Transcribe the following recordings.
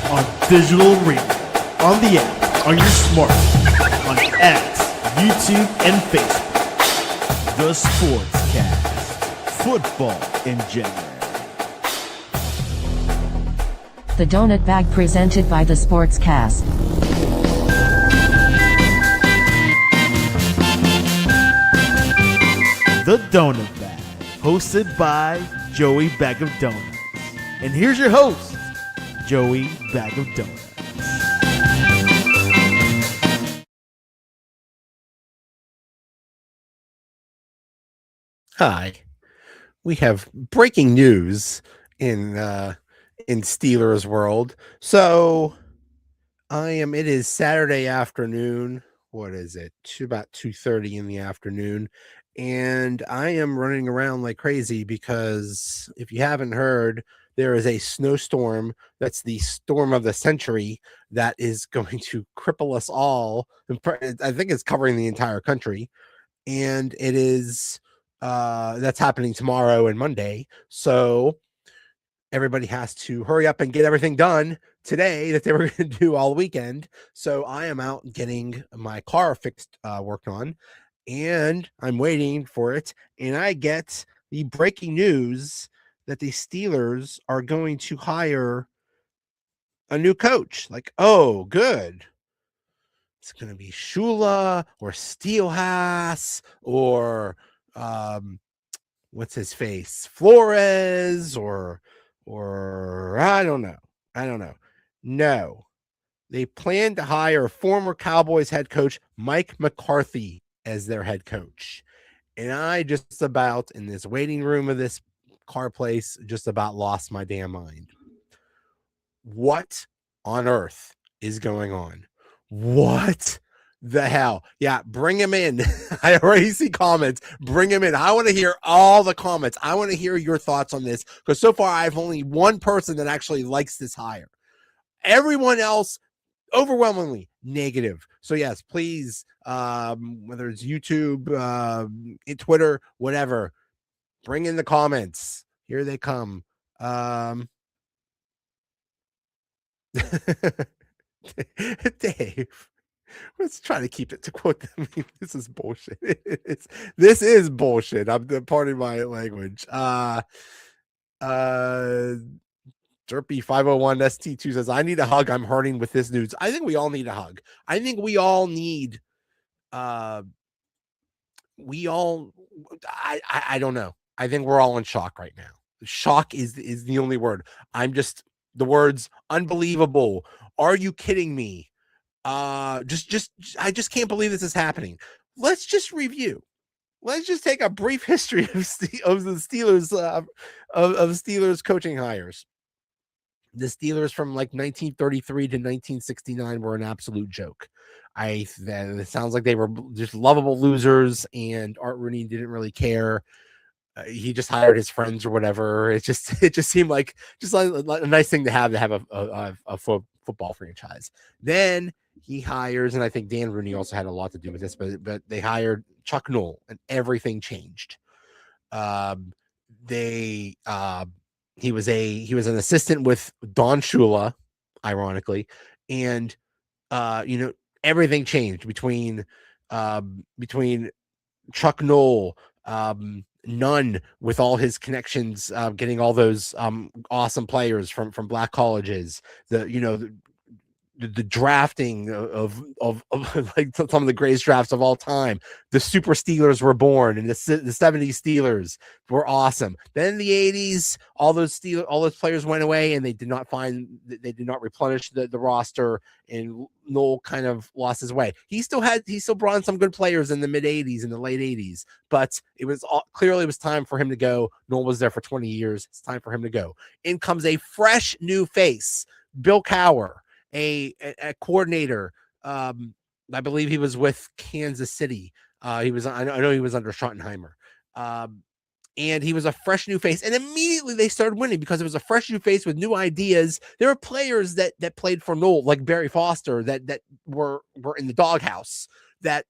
on digital radio, on the app, on your smartphone, on X, YouTube, and Facebook. The Sportscast. Football in January. The Donut Bag presented by The Sportscast. The Donut Bag, hosted by Joey Bag of Donuts. And here's your host, Joey Bag of Donuts. Hi. We have breaking news in Steelers world. So it is Saturday afternoon. What is it? About 2:30 in the afternoon. And I am running around like crazy because if you haven't heard, there is a snowstorm that's the storm of the century that is going to cripple us all. I think it's covering the entire country. And it is that's happening tomorrow and Monday. So everybody has to hurry up and get everything done today that they were going to do all weekend. So I am out getting my car fixed, worked on, and I'm waiting for it. And I get the breaking news that the Steelers are going to hire a new coach. Like, oh, good. It's going to be Shula or Steelhaas or what's his face, Flores or I don't know. No, they plan to hire former Cowboys head coach Mike McCarthy as their head coach. And I just about, in this waiting room of this car place, just about lost my damn mind. What on earth is going on? What the hell? Yeah, bring him in. I already see comments. Bring him in. I want to hear all the comments. I want to hear your thoughts on this because so far I have only one person that actually likes this hire. Everyone else, overwhelmingly negative. So yes, please, whether it's YouTube, Twitter, whatever, bring in the comments. Here they come. Dave, let's try to keep it to quote them. I mean, this is bullshit. This is bullshit. I'm pardon my language. Derpy 501 ST2 says, I need a hug. I'm hurting with this news. I think we all need a hug. I think we all need I don't know. I think we're all in shock right now. Shock is the only word. I'm just the words unbelievable. Are you kidding me? I just can't believe this is happening. Let's just review. Let's just take a brief history of the Steelers of Steelers coaching hires. The Steelers from like 1933 to 1969 were an absolute joke. It sounds like they were just lovable losers, and Art Rooney didn't really care. He just hired his friends or whatever. It just seemed like a nice thing to have a football franchise. Then he hires, and I think Dan Rooney also had a lot to do with this, but they hired Chuck Noll, and everything changed. He was an assistant with Don Shula, ironically, and everything changed between Chuck Noll, Nunn with all his connections, getting all those awesome players from black colleges, the drafting of like some of the greatest drafts of all time. The Super Steelers were born, and the 70s Steelers were awesome. Then in the 80s, all those players went away, and they did not replenish the roster, and Noel kind of lost his way. He still brought in some good players in the mid 80s and the late 80s, but it was time for him to go. Noel was there for 20 years. It's time for him to go. In comes a fresh new face, Bill Cowher, a coordinator. I believe he was with Kansas City. I know he was under Schottenheimer. And he was a fresh new face. And immediately they started winning because it was a fresh new face with new ideas. There were players that played for Noel, like Barry Foster, that were in the doghouse, that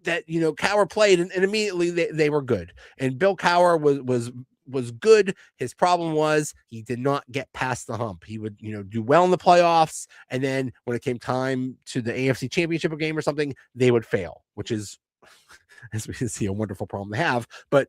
Cowher played, and immediately they were good. And Bill Cowher was was good. His problem was he did not get past the hump. He would, do well in the playoffs, and then when it came time to the AFC Championship game or something, they would fail, which is, as we can see, a wonderful problem to have. But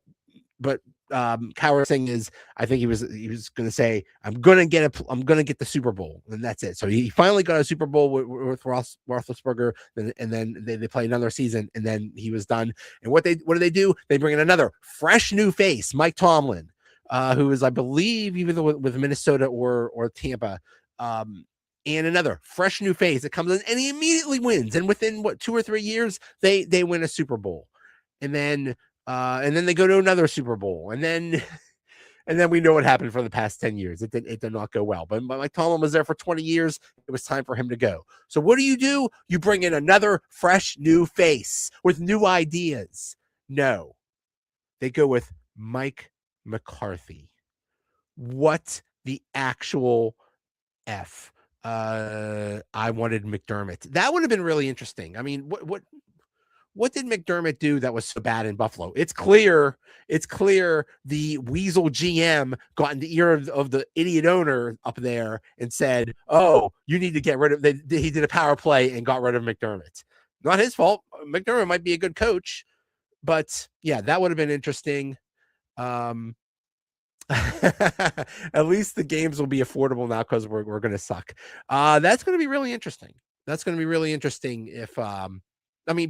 Coward's thing is, I think he was going to say, I'm going to get the Super Bowl, and that's it. So he finally got a Super Bowl with Roethlisberger, and then they play another season, and then he was done. And what do they do? They bring in another fresh new face, Mike Tomlin, who is, I believe, either with Minnesota or Tampa, and another fresh new face that comes in, and he immediately wins. And within 2 or 3 years, they win a Super Bowl, and then they go to another Super Bowl, and then we know what happened for the past 10 years. It did not go well. But Mike Tomlin was there for 20 years. It was time for him to go. So what do? You bring in another fresh new face with new ideas. No, they go with Mike McCarthy. What the actual F? I wanted McDermott. That would have been really interesting. I mean, what did McDermott do that was so bad in Buffalo? It's clear the weasel GM got in the ear of the idiot owner up there and said, oh, you need to get rid of, he did a power play and got rid of McDermott. Not his fault. McDermott might be a good coach, but yeah, that would have been interesting. At least the games will be affordable now because we're going to suck. That's going to be really interesting. If,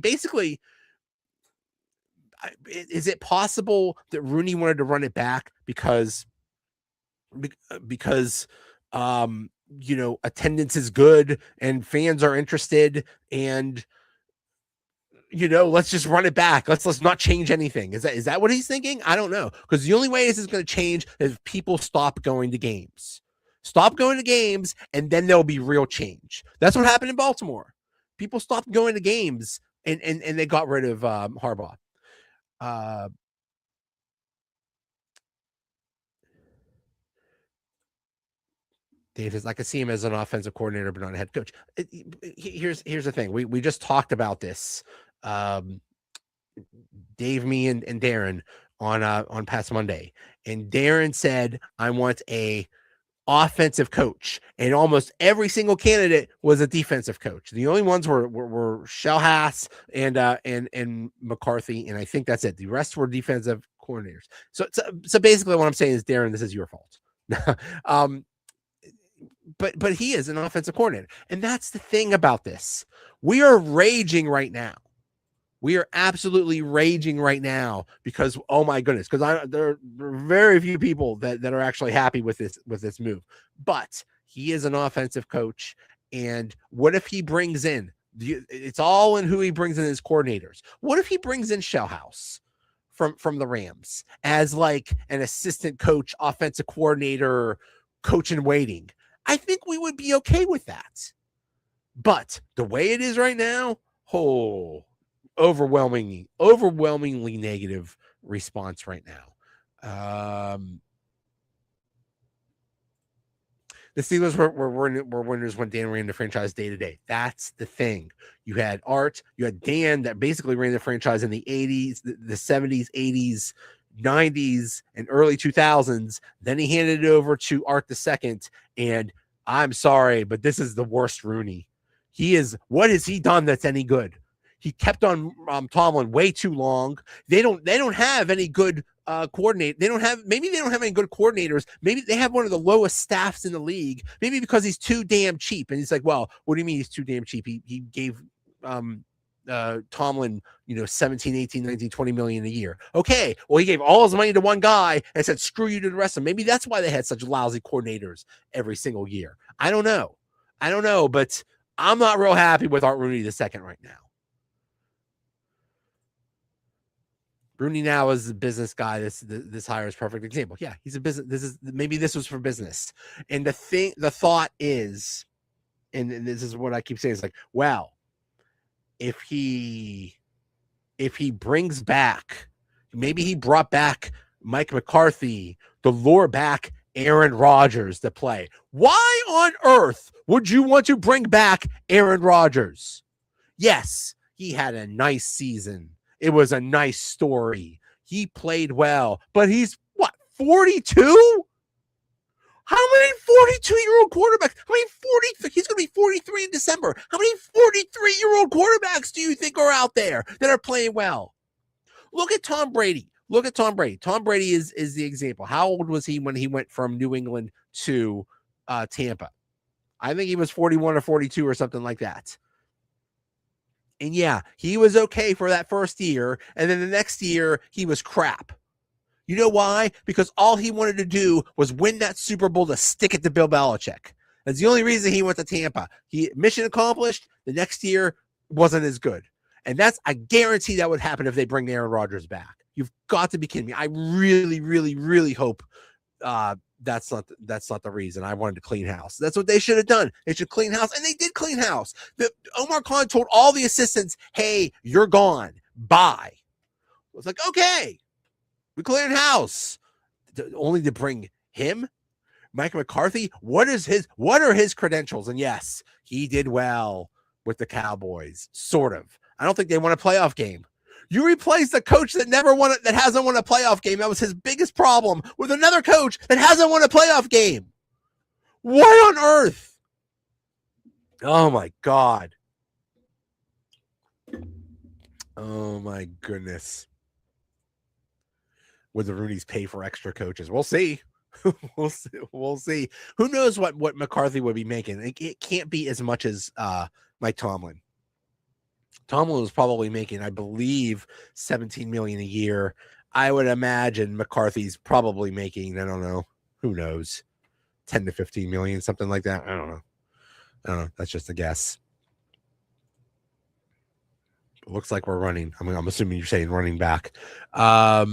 basically, is it possible that Rooney wanted to run it back because attendance is good and fans are interested, and let's just run it back. Let's not change anything. Is that what he's thinking? I don't know, because the only way this is going to change is if people stop going to games. And then there'll be real change. That's what happened in Baltimore. People stopped going to games, and they got rid of Harbaugh. Dave says, I can see him as an offensive coordinator, but not a head coach. Here's the thing. We just talked about this. Dave, me, and Darren on past Monday, and Darren said, I want a offensive coach, and almost every single candidate was a defensive coach. The only ones were Shalhass and McCarthy, and I think that's it. The rest were defensive coordinators. So basically, what I'm saying is, Darren, this is your fault. But he is an offensive coordinator, and that's the thing about this. We are raging right now. We are absolutely raging right now because, oh my goodness, because there are very few people that are actually happy with this move. But he is an offensive coach, and what if he brings in? It's all in who he brings in as coordinators. What if he brings in Shellhouse from the Rams as like an assistant coach, offensive coordinator, coach in waiting? I think we would be okay with that. But the way it is right now, overwhelmingly negative response right now. The Steelers were winners when Dan ran the franchise day to day. That's the thing. You had Art, you had Dan that basically ran the franchise in the 80s, the 70s, 80s, 90s, and early 2000s. Then he handed it over to Art II, and I'm sorry, but this is the worst Rooney. What has he done that's any good? He kept on Tomlin way too long. They don't have any good coordinate. Maybe they don't have any good coordinators. Maybe they have one of the lowest staffs in the league. Maybe because he's too damn cheap. And he's like, well, what do you mean he's too damn cheap? He gave Tomlin, 17, 18, 19, 20 million a year. Okay. Well, he gave all his money to one guy and said, screw you to the rest of them. Maybe that's why they had such lousy coordinators every single year. I don't know, but I'm not real happy with Art Rooney II right now. Rooney now is a business guy. This hire is a perfect example. Yeah, he's a business. Maybe this was for business. And the thought is, and this is what I keep saying, is like, well, if he brings back, maybe he brought back Mike McCarthy to lure back Aaron Rodgers to play. Why on earth would you want to bring back Aaron Rodgers? Yes, he had a nice season. It was a nice story. He played well, but he's 42? How many 42-year-old quarterbacks? How many 40? He's going to be 43 in December. How many 43-year-old quarterbacks do you think are out there that are playing well? Look at Tom Brady. Tom Brady is the example. How old was he when he went from New England to Tampa? I think he was 41 or 42 or something like that. And yeah, he was okay for that first year. And then the next year, he was crap. You know why? Because all he wanted to do was win that Super Bowl to stick it to Bill Belichick. That's the only reason he went to Tampa. Mission accomplished. The next year wasn't as good. And I guarantee that would happen if they bring Aaron Rodgers back. You've got to be kidding me. I really, really, really hope that's not the reason. I wanted to clean house. That's what they should have done. They should clean house, and they did clean house. Omar Khan told all the assistants, "Hey, you're gone. Bye." It's like, okay, we cleared house, only to bring him, Mike McCarthy. What are his credentials? And yes, he did well with the Cowboys, sort of. I don't think they won a playoff game. You replaced the coach that hasn't won a playoff game. That was his biggest problem, with another coach that hasn't won a playoff game. What on earth? Oh my God. Oh my goodness. Would the Roonies pay for extra coaches? We'll see. We'll see. Who knows what McCarthy would be making? It can't be as much as Mike Tomlin. Tomlin was probably making, I believe, $17 million a year. I would imagine McCarthy's probably making, I don't know, who knows, 10 to 15 million, something like that. I don't know. That's just a guess. It looks like we're running. I'm assuming you're saying running back. Yeah.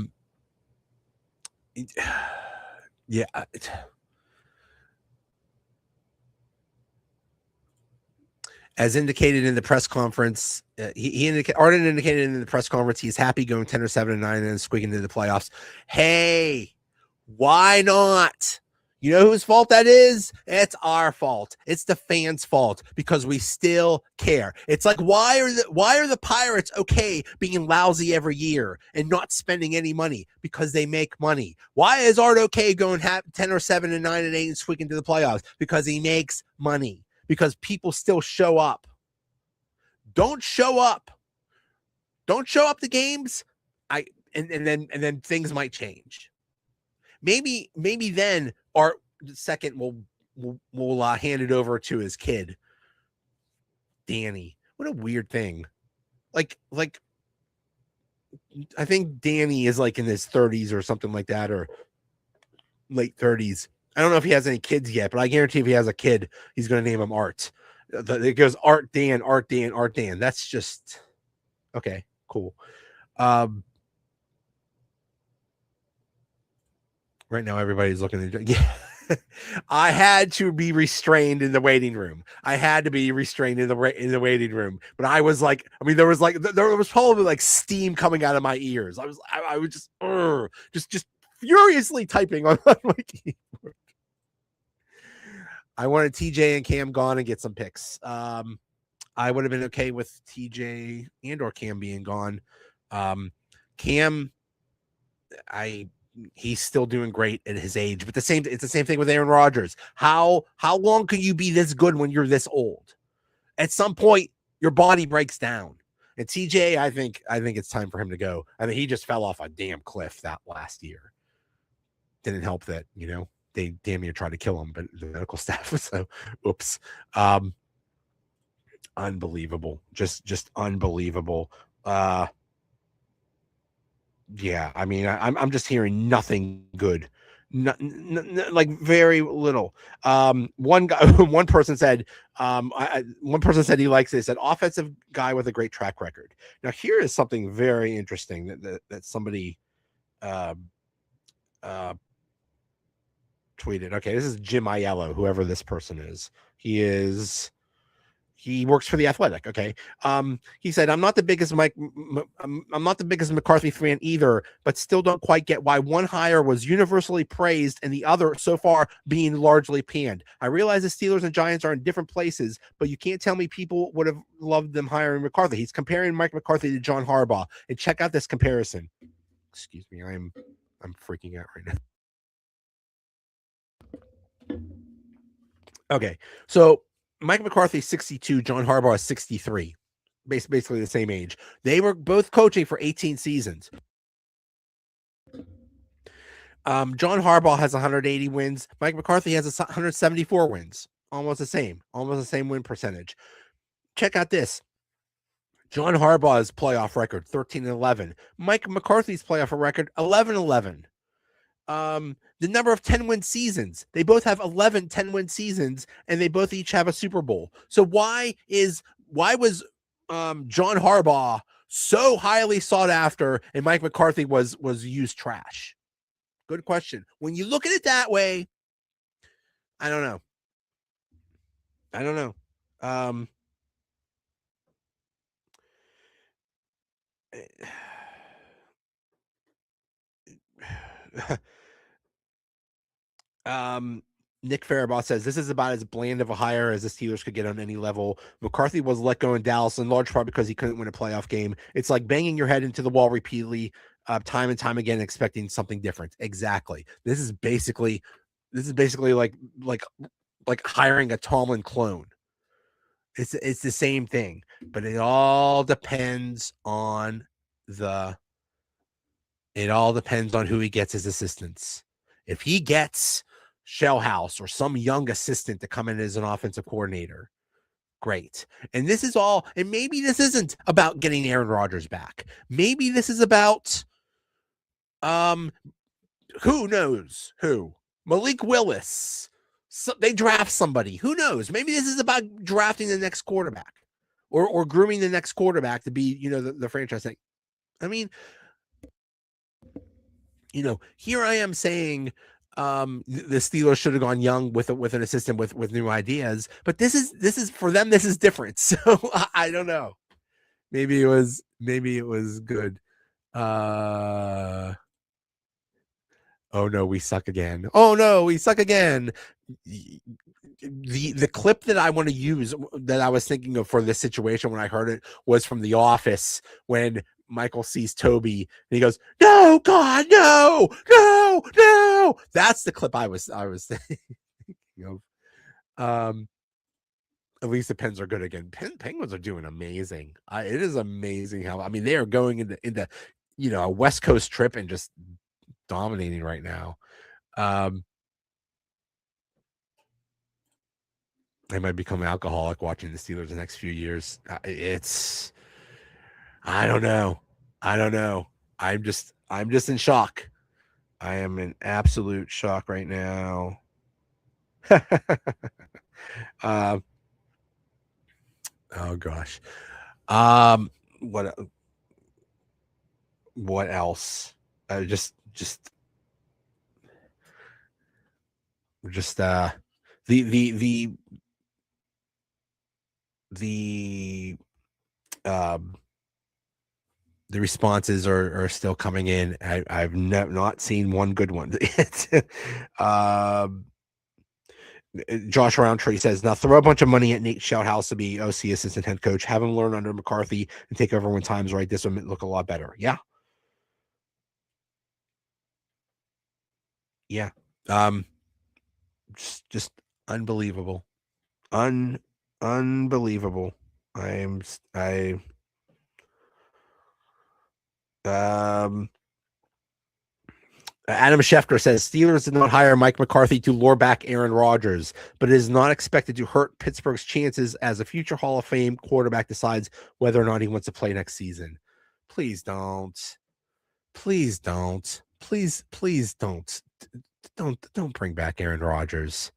As indicated in the press conference, Arden indicated in the press conference he's happy going 10 or 7 and 9 and then squeaking into the playoffs. Hey, why not? You know whose fault that is? It's our fault. It's the fans' fault, because we still care. It's like, why are the Pirates okay being lousy every year and not spending any money? Because they make money. Why is Art okay going 10 or 7 and 9 and 8 and squeaking to the playoffs? Because he makes money. Because people still show up. Don't show up. Don't show up to games. And then things might change. Maybe then Art second will hand it over to his kid, Danny. What a weird thing. Like I think Danny is like in his 30s or something like that, or late 30s. I don't know if he has any kids yet, but I guarantee if he has a kid, he's going to name him Art. It goes Art Dan, Art Dan, Art Dan. That's just okay. Cool. Right now, everybody's looking at. Yeah. I had to be restrained in the waiting room. I had to be restrained in the waiting room. But I was like, there was probably like steam coming out of my ears. I was just furiously typing on my keyboard. I wanted TJ and Cam gone and get some picks. I would have been okay with TJ and or Cam being gone. Cam, he's still doing great at his age, but it's the same thing with Aaron Rodgers. How long can you be this good when you're this old? At some point, your body breaks down. And TJ, I think it's time for him to go. I mean, he just fell off a damn cliff that last year. Didn't help that, they damn near tried to kill him, but the medical staff was so oops. Unbelievable. Just unbelievable. Yeah, I mean, I'm just hearing nothing good. Like very little. One person said he likes this, an offensive guy with a great track record. Now, here is something very interesting that somebody tweeted. Okay, this is Jim Aiello, whoever this person is. He works for The Athletic. Okay. He said, I'm not the biggest McCarthy fan either, but still don't quite get why one hire was universally praised and the other so far being largely panned. I realize the Steelers and Giants are in different places, but you can't tell me people would have loved them hiring McCarthy. He's comparing Mike McCarthy to John Harbaugh, and check out this comparison. Excuse me. I'm freaking out right now. Okay, so Mike McCarthy 62, John Harbaugh is 63, basically the same age. They were both coaching for 18 seasons. John Harbaugh has 180 wins. Mike McCarthy has 174 wins. Almost the same win percentage. Check out this. John Harbaugh's playoff record 13-11. Mike McCarthy's playoff record 11-11. The number of 10-win seasons. They both have 11 10-win seasons, and they both each have a Super Bowl. So why was John Harbaugh so highly sought after and Mike McCarthy was used trash? Good question. When you look at it that way, I don't know. Nick Farabaugh says this is about as bland of a hire as the Steelers could get on any level. McCarthy was let go in Dallas in large part because he couldn't win a playoff game. It's like banging your head into the wall repeatedly, time and time again, expecting something different. Exactly. This is basically like hiring a Tomlin clone. It's the same thing, but it all depends on who he gets as assistants. If he gets Shellhouse or some young assistant to come in as an offensive coordinator, great. And this is all, and maybe this isn't about getting Aaron Rodgers back. Maybe this is about, who knows who? Malik Willis. So they draft somebody. Who knows? Maybe this is about drafting the next quarterback or grooming the next quarterback to be, the franchise thing. I mean, here I am saying the Steelers should have gone young with an assistant with new ideas, but this is for them. This is different. So I don't know. Maybe it was good. Oh no, we suck again. Oh no, we suck again. The clip that I want to use that I was thinking of for this situation when I heard it was from The Office when Michael sees Toby and he goes, "No, God, no, no, no." That's the clip I was thinking of. At least the Pens are good again. Penguins are doing amazing. It is amazing how they are going into a West Coast trip and just dominating right now. I might become an alcoholic watching the Steelers the next few years. I don't know. I'm just in shock. I am in absolute shock right now. Oh gosh. What else? Just the responses are still coming in. I've not seen one good one. Josh Roundtree says, now throw a bunch of money at Nate Shouthouse to be OC assistant head coach. Have him learn under McCarthy and take over when time's right. This will look a lot better. Yeah. Yeah. Just unbelievable. Unbelievable. Adam Schefter says Steelers did not hire Mike McCarthy to lure back Aaron Rodgers, but it is not expected to hurt Pittsburgh's chances as a future Hall of Fame quarterback decides whether or not he wants to play next season. Please don't. Please don't. Please don't. Don't bring back Aaron Rodgers.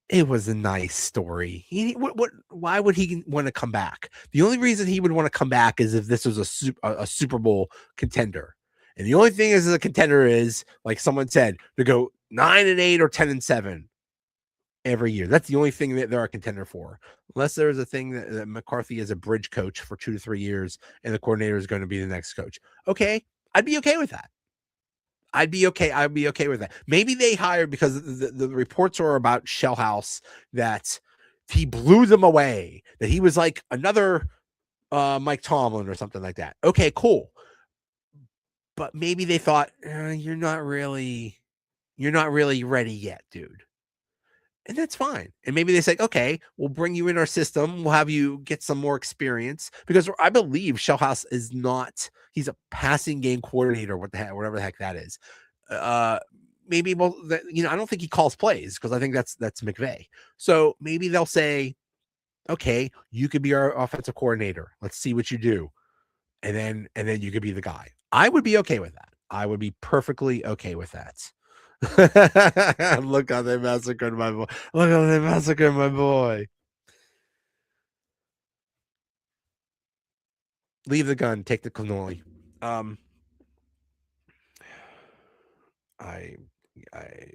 It was a nice story. Why would he want to come back? The only reason he would want to come back is if this was a Super Bowl contender. And the only thing as a contender is, like someone said, to go 9-8 or 10-7 every year. That's the only thing that they're a contender for. Unless there's a thing that McCarthy is a bridge coach for 2 to 3 years and the coordinator is going to be the next coach. Okay, I'd be okay with that. I'd be okay with that. Maybe they hired because the reports are about Shellhouse that he blew them away, that he was like another Mike Tomlin or something like that. Okay, cool. But maybe they thought, you're not really ready yet, dude. And that's fine. And maybe they say, okay, we'll bring you in our system. We'll have you get some more experience because I believe Shellhouse is not, he's a passing game coordinator, what the heck, whatever the heck that is. Uh, maybe, well, I don't think he calls plays because I think that's McVay. So maybe they'll say, okay, you could be our offensive coordinator. Let's see what you do. And then you could be the guy. I would be okay with that. I would be perfectly okay with that. Look how they massacred my boy. Look how they massacred my boy. Leave the gun, take the cannoli. I I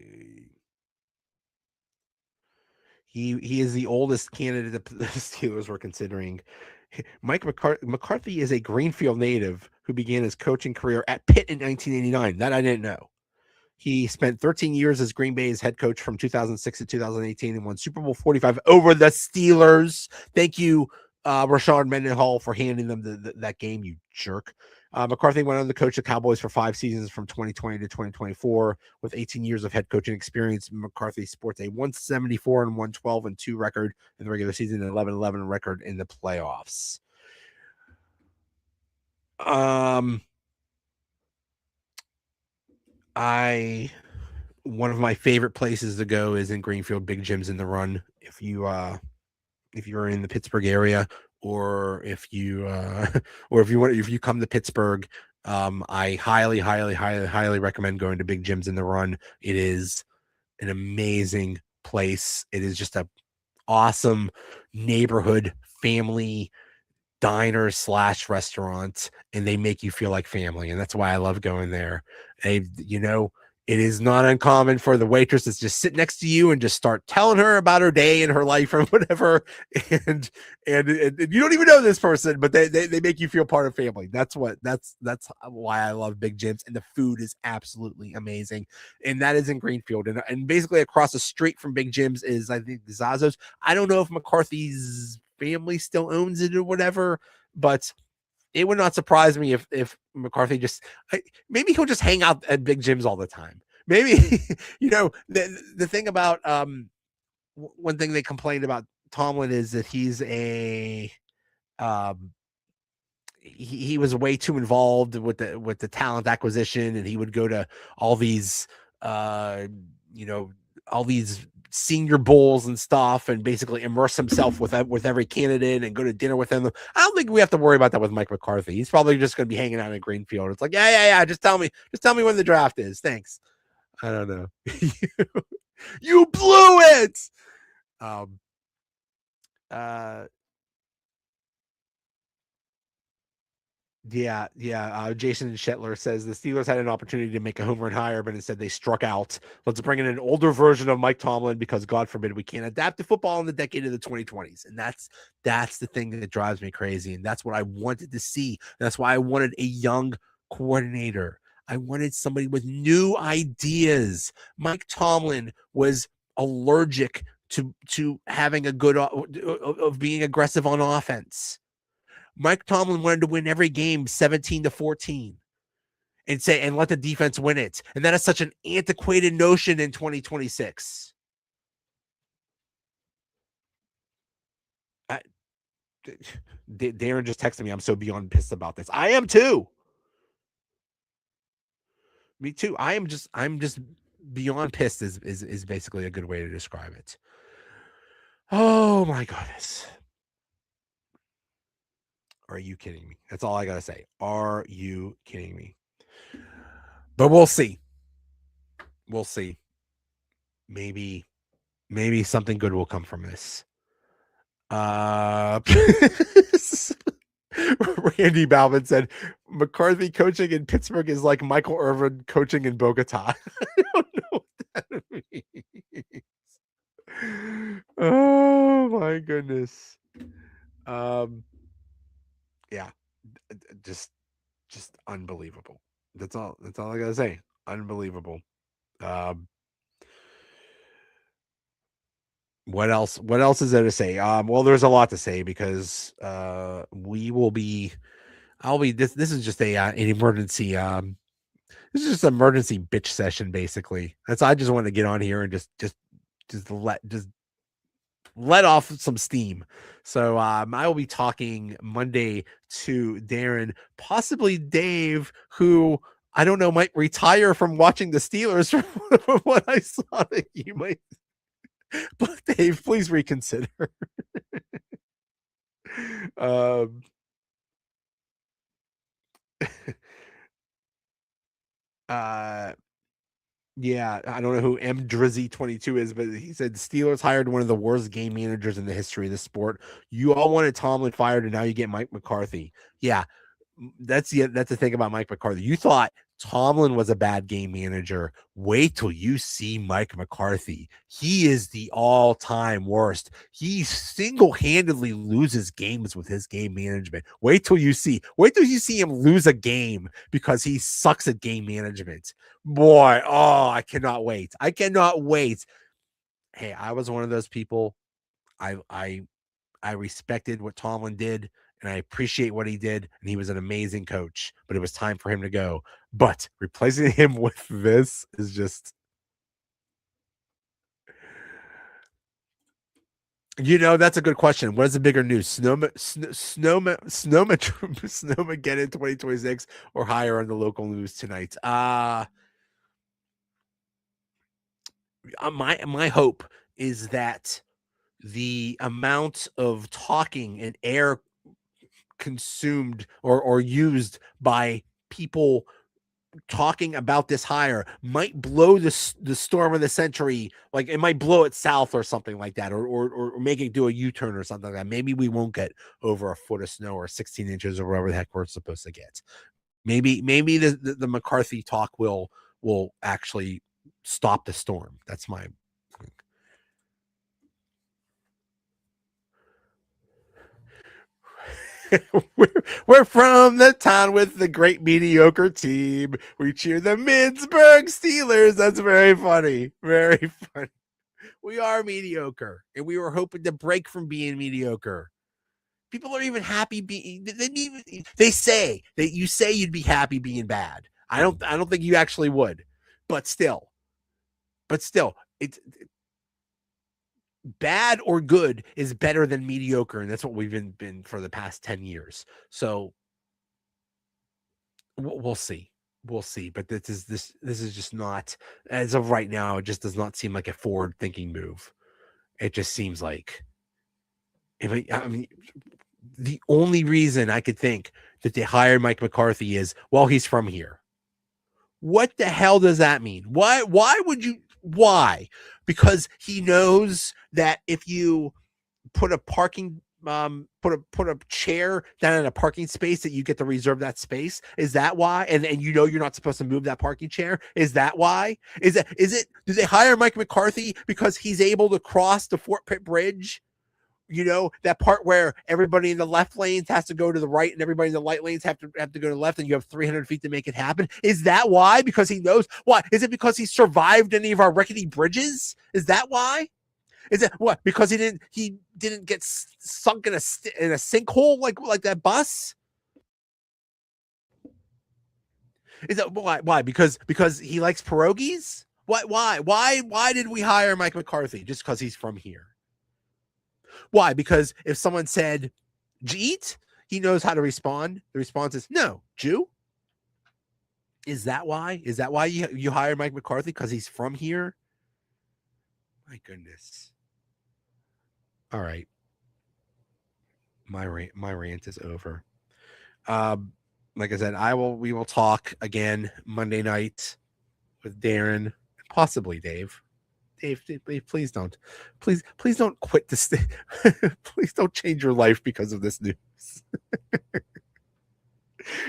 he is the oldest candidate that the Steelers were considering. McCarthy is a Greenfield native who began his coaching career at Pitt in 1989. That I didn't know. He spent 13 years as Green Bay's head coach from 2006 to 2018 and won Super Bowl 45 over the Steelers. Thank you, Rashard Mendenhall, for handing them that game, you jerk. McCarthy went on to coach the Cowboys for 5 seasons from 2020 to 2024. With 18 years of head coaching experience, McCarthy sports a 174 and 112 and 2 record in the regular season and 11-11 record in the playoffs. One of my favorite places to go is in Greenfield. Big Jim's in the Run. If you're in the Pittsburgh area, or if you if you come to Pittsburgh, I highly recommend going to Big Jim's in the Run. It is an amazing place. It is just a awesome neighborhood family diner / restaurant, and they make you feel like family, and that's why I love going there. It is not uncommon for the waitress to just sit next to you and just start telling her about her day and her life or whatever, and you don't even know this person, but they make you feel part of family. That's why I love Big Jim's, and the food is absolutely amazing, and that is in Greenfield, and basically across the street from Big Jim's is, I think, Zazzo's. I don't know if McCarthy's family still owns it or whatever, but it would not surprise me if McCarthy maybe he'll just hang out at Big Jim's all the time. Maybe the thing about one thing they complained about Tomlin is that he's he was way too involved with the talent acquisition, and he would go to all these all these senior bowls and stuff, and basically immerse himself with every candidate and go to dinner with them. I don't think we have to worry about that with Mike McCarthy. He's probably just going to be hanging out in Greenfield. It's like, yeah. Just tell me when the draft is. Thanks. I don't know. You blew it. Yeah. Jason Shetler says the Steelers had an opportunity to make a home run higher, but instead they struck out. Let's bring in an older version of Mike Tomlin because, God forbid, we can't adapt to football in the decade of the 2020s. And that's the thing that drives me crazy. And that's what I wanted to see. That's why I wanted a young coordinator. I wanted somebody with new ideas. Mike Tomlin was allergic to having a good of being aggressive on offense. Mike Tomlin wanted to win every game 17-14 and let the defense win it. And that is such an antiquated notion in 2026. Darren just texted me. I'm so beyond pissed about this. I am too. Me too. I'm just beyond pissed is basically a good way to describe it. Oh my goodness. Are you kidding me? That's all I got to say. Are you kidding me? But we'll see. We'll see. Maybe something good will come from this. Randy Bauman said McCarthy coaching in Pittsburgh is like Michael Irvin coaching in Bogota. I don't know what that means. Oh my goodness. Yeah, just unbelievable. That's all I gotta say. Unbelievable. What else is there to say? Well, there's a lot to say because this is just an emergency this is just an emergency bitch session, basically. I just want to get on here and just let off some steam. So I will be talking Monday to Darren, possibly Dave, who I don't know might retire from watching the Steelers from what I saw that you might. But Dave, please reconsider. um, uh, yeah, I don't know who M Drizzy 22 is, but he said Steelers hired one of the worst game managers in the history of the sport. You all wanted Tomlin fired, and now you get Mike McCarthy. Yeah, that's the thing about Mike McCarthy. You thought Tomlin was a bad game manager. Wait till you see Mike McCarthy. He is the all-time worst. He single-handedly loses games with his game management. Wait till you see him lose a game because he sucks at game management. Boy, oh, I cannot wait. Hey, I was one of those people. I respected what Tomlin did, and I appreciate what he did, and he was an amazing coach, but it was time for him to go. But replacing him with this is just, that's a good question. What is the bigger news? Snowmageddon in 2026 or higher on the local news tonight? My hope is that the amount of talking and air consumed or used by people talking about this hire might blow the storm of the century. Like it might blow it south or something like that, or make it do a U-turn or something like that. Maybe we won't get over a foot of snow or 16 inches or whatever the heck we're supposed to get. Maybe the McCarthy talk will actually stop the storm. That's my we're from the town with the great mediocre team. We cheer the Pittsburgh Steelers. That's very funny. Very funny. We are mediocre, and we were hoping to break from being mediocre. People are even happy being. They say that you say you'd be happy being bad. I don't think you actually would, but still, it's bad or good is better than mediocre, and that's what we've been for the past 10 years. So we'll see. But this is just not, as of right now, it just does not seem like a forward thinking move. It just seems like, I mean, the only reason I could think that they hired Mike McCarthy is, well, he's from here. What the hell does that mean? Why would you? Why? Because he knows that if you put a parking put a chair down in a parking space, that you get to reserve that space. Is that why? And you're not supposed to move that parking chair. Is that why? Is it do they hire Mike McCarthy because he's able to cross the Fort Pitt Bridge? That part where everybody in the left lanes has to go to the right and everybody in the right lanes have to go to the left, and you have 300 feet to make it happen. Is that why? Because he knows. Why? Is it because he survived any of our rickety bridges? Is that why? Is it what? Because he didn't get sunk in a sinkhole like that bus? Is that why? Why? Because he likes pierogies? Why did we hire Mike McCarthy? Just because he's from here? Why? Because if someone said Jeet, he knows how to respond. The response is no, Jew. Is that why? Is that why you hire Mike McCarthy? Because he's from here? My goodness. All right. My rant is over. Like I said, we will talk again Monday night with Darren, possibly Dave. Dave, please don't. Please don't quit this thing. Please don't change your life because of this news.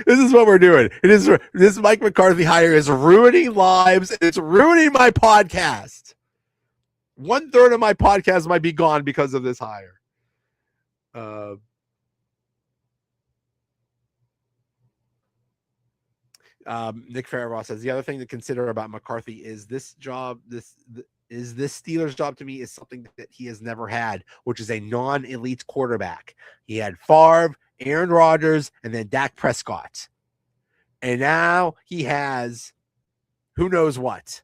This is what we're doing. This Mike McCarthy hire is ruining lives. It's ruining my podcast. 1/3 of my podcast might be gone because of this hire. Nick Farrell says the other thing to consider about McCarthy is this Steelers job to me is something that he has never had, which is a non-elite quarterback. He had Favre, Aaron Rodgers, and then Dak Prescott. And now he has who knows what.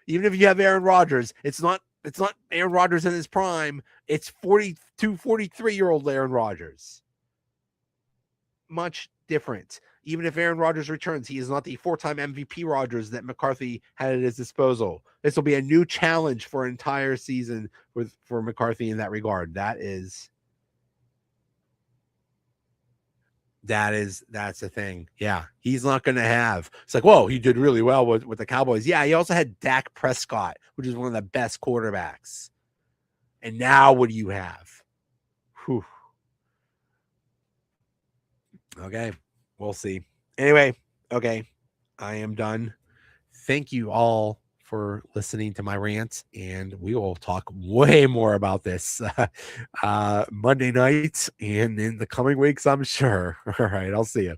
Even if you have Aaron Rodgers, it's not It's not Aaron Rodgers in his prime. It's 42, 43-year-old Aaron Rodgers. Much different. Even if Aaron Rodgers returns, he is not the 4-time MVP Rodgers that McCarthy had at his disposal. This will be a new challenge for an entire season for McCarthy in that regard. That's the thing. Yeah, he's not going to have. It's like, whoa, he did really well with the Cowboys. Yeah, he also had Dak Prescott, which is one of the best quarterbacks. And now what do you have? Whew. Okay, we'll see. Anyway, okay, I am done. Thank you all for listening to my rants, and we will talk way more about this Monday night and in the coming weeks, I'm sure. All right, I'll see you.